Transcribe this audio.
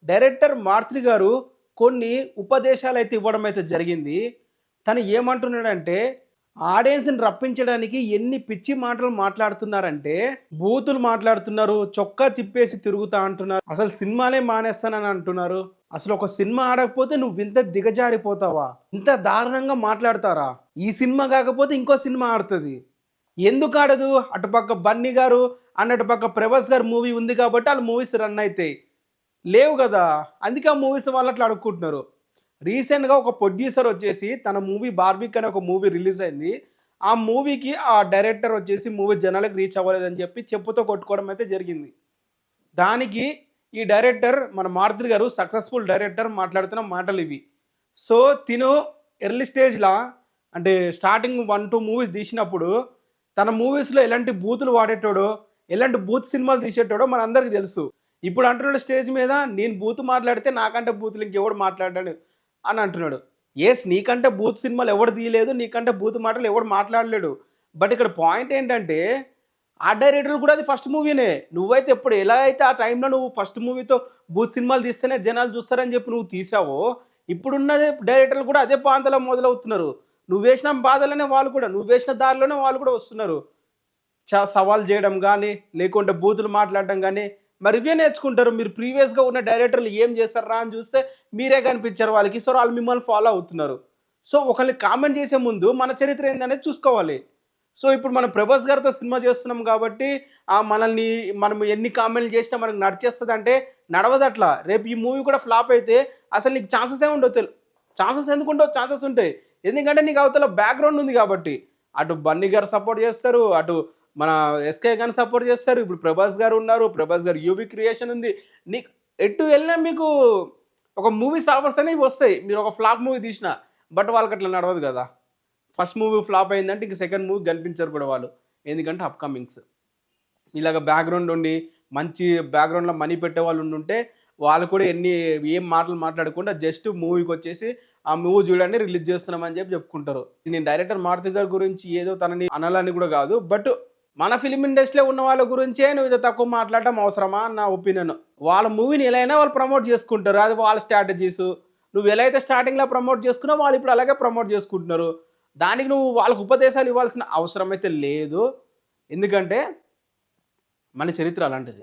Director Maruti గారు కొన్ని ఉపదేశాలు అయితే ఇవ్వడం అయితే జరిగింది. తను ఏమంటున్నాడంటే, ఆడియన్స్‌ని రప్పించడానికి ఎన్ని పిచ్చి మాటలు మాట్లాడుతున్నారంటే, బూతులు మాట్లాడుతున్నారు, చొక్కా తిప్పేసి తిరుగుతా అంటున్నారు. అసలు సినిమాలే మానేస్తానని అంటున్నారు. అసలు ఒక సినిమా ఆడకపోతే నువ్వింత దిగజారిపోతావా? ఇంత దారుణంగా మాట్లాడతారా? ఈ సినిమా కాకపోతే ఇంకో సినిమా ఆడుతది. ఎందుకు ఆడదు? అటుపక్క బన్నీ గారు అండ్ అటుపక్క ప్రభాస్ గారి మూవీ ఉంది కాబట్టి ఆళ్ళ మూవీస్ రన్ అయితాయి. లేవు గదా! అందుకే ఆ మూవీస్ వాళ్ళు అట్లా అడుక్కుంటున్నారు. రీసెంట్‌గా ఒక ప్రొడ్యూసర్ వచ్చేసి తన మూవీ 'బార్బిక్' అనే ఒక మూవీ రిలీజ్ అయింది. ఆ మూవీకి ఆ డైరెక్టర్ వచ్చేసి మూవీ జనాలకు రీచ్ అవ్వలేదని చెప్పి చెప్పుతో కొట్టుకోవడం అయితే జరిగింది. దానికి ఈ డైరెక్టర్ మన మారుతి గారు సక్సెస్‌ఫుల్ డైరెక్టర్ మాట్లాడుతున్న మాటలివి. సో, తిను ఎర్లీ స్టేజ్‌లా అంటే స్టార్టింగ్ 1, 2 మూవీస్ తీసినప్పుడు తన మూవీస్‌లో ఎలాంటి బూతులు వాడేటోడో, ఎలాంటి బూత్ సినిమాలు తీసేటోడో మనందరికీ తెలుసు. ఇప్పుడు అంటున్నాడు స్టేజ్ మీద నేను బూత్ మాట్లాడితే నాకంటే బూతులు ఇంకెవడు మాట్లాడాడు అని అంటున్నాడు. యెస్, నీకంటే బూత్ సినిమాలు ఎవడు తీయలేదు. నీకంటే బూత్ మాటలు ఎవడు మాట్లాడలేడు. బట్ ఇక్కడ పాయింట్ ఏంటంటే ఆ డైరెక్టర్ కూడా అది ఫస్ట్ మూవీనే. నువ్వైతే ఎప్పుడు ఎలా అయితే ఆ టైంలో నువ్వు ఫస్ట్ మూవీతో బూత్ సినిమాలు తీస్తేనే జనాలు చూస్తారని చెప్పి నువ్వు తీసావో, ఇప్పుడున్న డైరెక్టర్లు కూడా అదే పాంతలో మొదలవుతున్నారు. నువ్వేసిన బాధలోనే వాళ్ళు కూడా, నువ్వేసిన దారిలోనే వాళ్ళు కూడా వస్తున్నారు. సవాల్ చేయడం గానీ, లేకుంటే బూతులు మాట్లాడడం గానీ, మరి ఇవే నేర్చుకుంటారు. మీరు ప్రీవియస్‌గా ఉన్న డైరెక్టర్లు ఏం చేస్తార్రా అని చూస్తే మీరే కనిపించారు వాళ్ళకి. సో, వాళ్ళు మిమ్మల్ని ఫాలో అవుతున్నారు. సో, ఒకళ్ళని కామెంట్ చేసే ముందు మన చరిత్ర ఏందనేది చూసుకోవాలి. సో, ఇప్పుడు మనం 'ప్రభాస్' గారితో సినిమా చేస్తున్నాం కాబట్టి మనల్ని మనం ఎన్ని కామెంట్‌లు చేసినా మనకు నడిచేస్తదంటే నడవదట్లా. రేపు ఈ మూవీ కూడా ఫ్లాప్ అయితే అసలు నీకు ఛాన్సెసే ఉండవు. ఛాన్సెస్ ఎందుకుండవు? ఛాన్సెస్ ఉంటాయి. ఎందుకంటే నీకు అవతల బ్యాక్‌గ్రౌండ్ ఉంది కాబట్టి. అటు బన్నీ గారు సపోర్ట్ చేస్తారు. అటు మన ఎస్కే గారిని సపోర్ట్ చేస్తారు. ఇప్పుడు 'ప్రభాస్' గారు ఉన్నారు. 'ప్రభాస్' గారి యూవీ క్రియేషన్ ఉంది. నీకు ఎటు వెళ్ళినా మీకు ఒక మూవీస్ ఆఫర్స్ అనేవి వస్తాయి. మీరు ఒక ఫ్లాప్ మూవీ తీసినా. బట్ వాళ్ళకి అట్లా నడవదు కదా! ఫస్ట్ మూవీ ఫ్లాప్ అయిందంటే ఇంక సెకండ్ మూవీ కనిపించరు కూడా వాళ్ళు. ఎందుకంటే అప్‌కమింగ్స్. ఇలాగ బ్యాక్‌గ్రౌండ్ ఉండి, మంచి బ్యాక్‌గ్రౌండ్‌లో మనీ పెట్టేవాళ్ళు ఉండుంటే, వాళ్ళు కూడా ఏం మాటలు మాట్లాడకుండా జస్ట్ మూవీకొచ్చేసి, ఆ మూవీ చూడండి రిలీజ్ చేస్తున్నామని చెప్పి చెప్పుకుంటారు. నేను డైరెక్టర్ మారుతి గారి గురించి ఏదో తనని అనాలని కూడా కాదు. బట్ మన ఫిల్మ్ ఇండస్ట్రీలో ఉన్న వాళ్ళ గురించే నువ్వు ఇంత తక్కువ మాట్లాడటం అవసరమా అని నా ఒపీనియన్. వాళ్ళ మూవీని ఎలా అయినా వాళ్ళు ప్రమోట్ చేసుకుంటారు. అది వాళ్ళ స్ట్రాటజీస్. నువ్వు ఎలా అయితే స్టార్టింగ్‌లో ప్రమోట్ చేసుకున్నావో వాళ్ళు ఇప్పుడు అలాగే ప్రమోట్ చేసుకుంటున్నారు. దానికి నువ్వు వాళ్ళకి ఉపదేశాలు ఇవ్వాల్సిన అవసరం అయితే లేదు. ఎందుకంటే మన చరిత్ర అలాంటిది.